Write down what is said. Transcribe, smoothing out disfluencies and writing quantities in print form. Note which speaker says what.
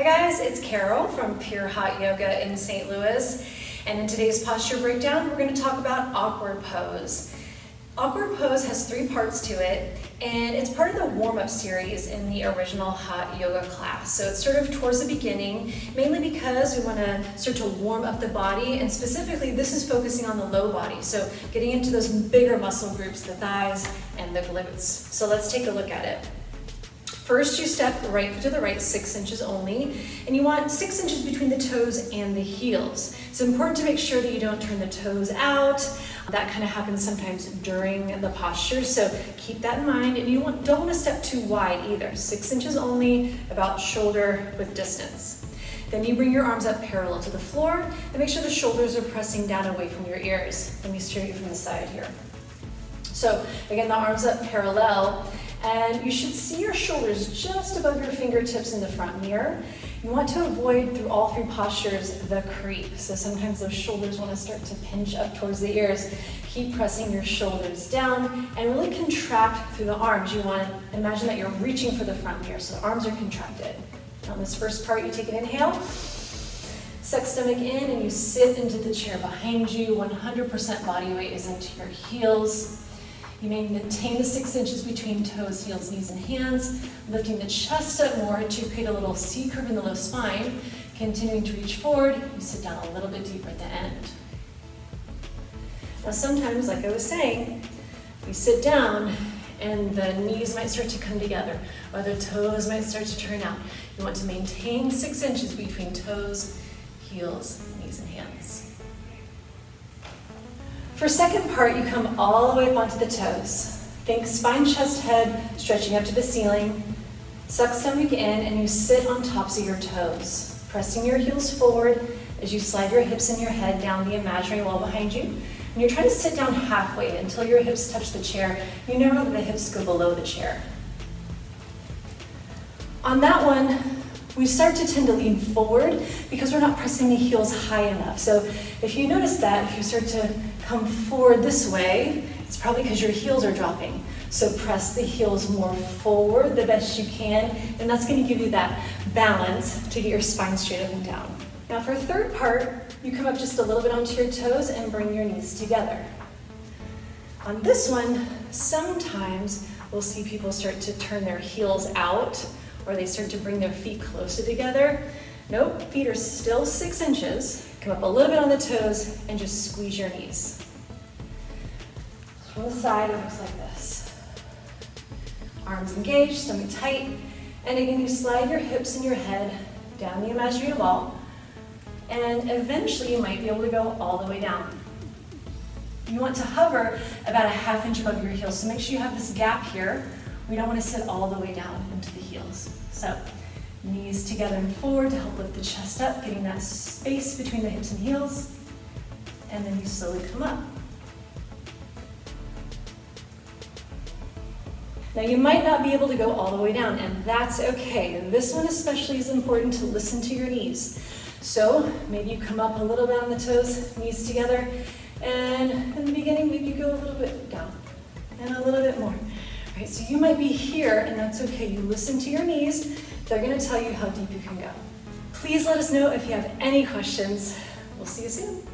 Speaker 1: Hi guys, it's Carol from Pure Hot Yoga in St. Louis, and in today's posture breakdown we're going to talk about awkward pose. Awkward pose has 3 parts to it, and it's part of the warm-up series in the original hot yoga class. So it's sort of towards the beginning, mainly because we want to start to warm up the body, and specifically this is focusing on the low body, so getting into those bigger muscle groups, the thighs and the glutes. So let's take a look at it. First, you step right to the right 6 inches only, and you want 6 inches between the toes and the heels. It's important to make sure that you don't turn the toes out. That kind of happens sometimes during the posture, so keep that in mind. And you don't want to step too wide either. 6 inches only, about shoulder width distance. Then you bring your arms up parallel to the floor, and make sure the shoulders are pressing down away from your ears. Let me show you from the side here. So again, the arms up parallel, and you should see your shoulders just above your fingertips in the front mirror. You want to avoid, through all 3 postures, the creep. So sometimes those shoulders want to start to pinch up towards the ears. Keep pressing your shoulders down and really contract through the arms. You want to imagine that you're reaching for the front mirror, so the arms are contracted. On this first part, you take an inhale, suck stomach in, and you sit into the chair behind you. 100% body weight is into your heels. You may maintain the 6 inches between toes, heels, knees, and hands, lifting the chest up more to create a little C curve in the low spine. Continuing to reach forward, you sit down a little bit deeper at the end. Now sometimes, like I was saying, we sit down and the knees might start to come together, or the toes might start to turn out. You want to maintain 6 inches between toes, heels, knees, and hands. For second part, you come all the way up onto the toes. Think spine, chest, head, stretching up to the ceiling. Suck stomach in, and you sit on tops of your toes, pressing your heels forward as you slide your hips and your head down the imaginary wall behind you. And you're trying to sit down halfway until your hips touch the chair. You never let the hips go below the chair. On that one, we start to tend to lean forward because we're not pressing the heels high enough. So if you notice that, if you start to come forward this way, it's probably because your heels are dropping. So press the heels more forward the best you can, and that's going to give you that balance to get your spine straight up and down. Now for third part, you come up just a little bit onto your toes and bring your knees together. On this one, sometimes we'll see people start to turn their heels out, or they start to bring their feet closer together. Nope, feet are still 6 inches. Come up a little bit on the toes and just squeeze your knees. From the side, it looks like this. Arms engaged, stomach tight. And again, you slide your hips and your head down the imaginary wall. And eventually, you might be able to go all the way down. You want to hover about a ½ inch above your heels. So make sure you have this gap here. We don't want to sit all the way down into the heels. So knees together and forward to help lift the chest up, getting that space between the hips and heels. And then you slowly come up. Now you might not be able to go all the way down, and that's okay. And this one especially is important to listen to your knees. So maybe you come up a little bit on the toes, knees together, and in the beginning maybe you go a little bit down and a little bit more. Right, so you might be here, and that's okay. You listen to your knees. They're going to tell you how deep you can go. Please let us know if you have any questions. We'll see you soon.